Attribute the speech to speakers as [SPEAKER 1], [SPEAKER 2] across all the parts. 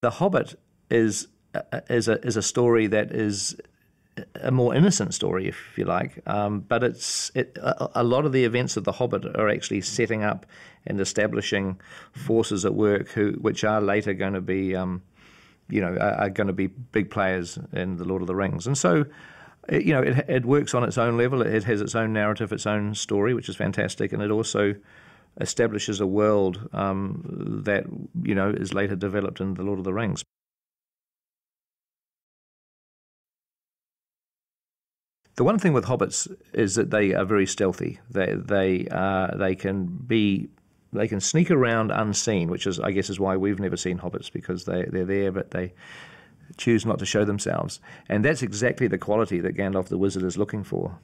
[SPEAKER 1] The Hobbit is a story that is a more innocent story, if you like, but a lot of the events of The Hobbit are actually setting up and establishing forces at work which are later going to be, are going to be big players in The Lord of the Rings. And so, it works on its own level. It has its own narrative, its own story, which is fantastic, and it also establishes a world that, is later developed in The Lord of the Rings. The one thing with hobbits is that they are very stealthy. They can sneak around unseen, which is, I guess, is why we've never seen hobbits, because they're there, but they choose not to show themselves. And that's exactly the quality that Gandalf the Wizard is looking for.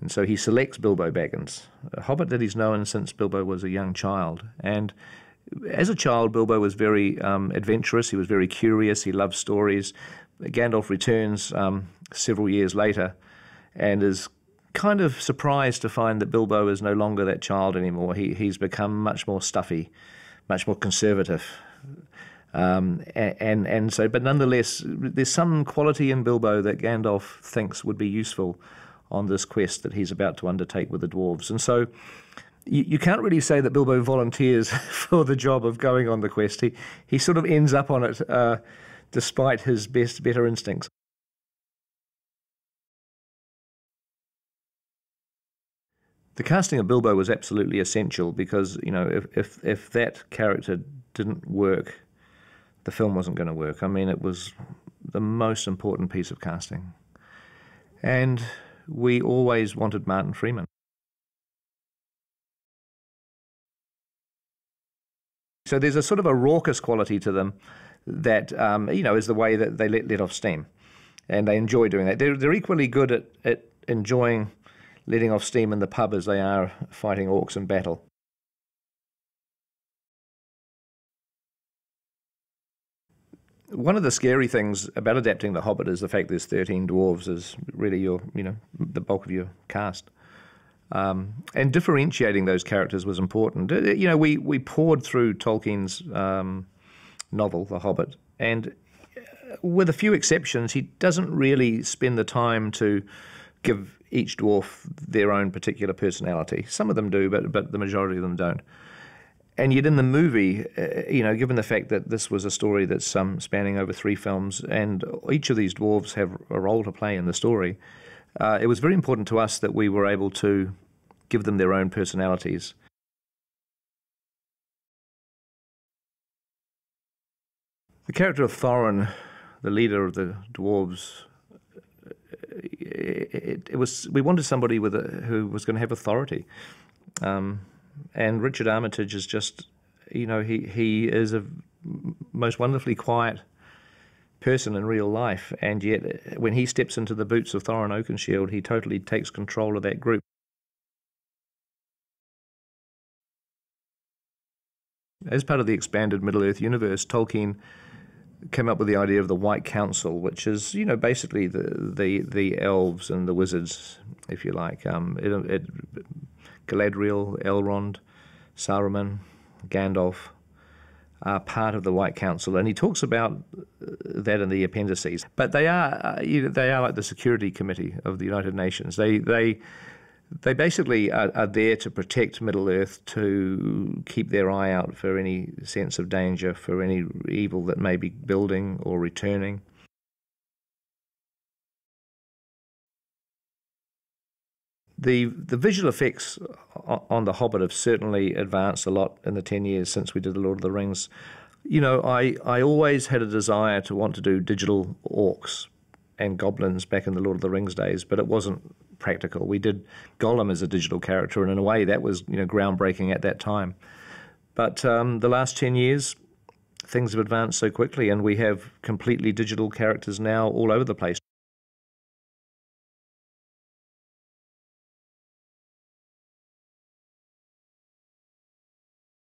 [SPEAKER 1] And so he selects Bilbo Baggins, a hobbit that he's known since Bilbo was a young child. And as a child, Bilbo was very adventurous. He was very curious. He loved stories. Gandalf returns several years later and is kind of surprised to find that Bilbo is no longer that child anymore. He's become much more stuffy, much more conservative. But nonetheless, there's some quality in Bilbo that Gandalf thinks would be useful on this quest that he's about to undertake with the dwarves. And so you can't really say that Bilbo volunteers for the job of going on the quest. He sort of ends up on it despite his better instincts. The casting of Bilbo was absolutely essential because, if that character didn't work, the film wasn't going to work. I mean, it was the most important piece of casting. And we always wanted Martin Freeman. So there's a sort of a raucous quality to them that, is the way that they let off steam. And they enjoy doing that. They're equally good at enjoying letting off steam in the pub as they are fighting orcs in battle. One of the scary things about adapting The Hobbit is the fact there's 13 dwarves is really the bulk of your cast. And differentiating those characters was important. We poured through Tolkien's novel, The Hobbit, and with a few exceptions, he doesn't really spend the time to give each dwarf their own particular personality. Some of them do, but the majority of them don't. And yet in the movie, given the fact that this was a story that's spanning over 3 films, and each of these dwarves have a role to play in the story, it was very important to us that we were able to give them their own personalities. The character of Thorin, the leader of the dwarves, we wanted somebody who was going to have authority. And Richard Armitage is just, he is a most wonderfully quiet person in real life, and yet when he steps into the boots of Thorin Oakenshield, he totally takes control of that group. As part of the expanded Middle-earth universe, Tolkien came up with the idea of the White Council, which is, basically the elves and the wizards, if you like. Galadriel, Elrond, Saruman, Gandalf are part of the White Council, and he talks about that in the appendices. But they are like the Security Committee of the United Nations. They basically are there to protect Middle-earth, to keep their eye out for any sense of danger, for any evil that may be building or returning. The visual effects on The Hobbit have certainly advanced a lot in the 10 years since we did The Lord of the Rings. I always had a desire to want to do digital orcs and goblins back in the Lord of the Rings days, but it wasn't practical. We did Gollum as a digital character, and in a way that was groundbreaking at that time. But the last 10 years, things have advanced so quickly, and we have completely digital characters now all over the place.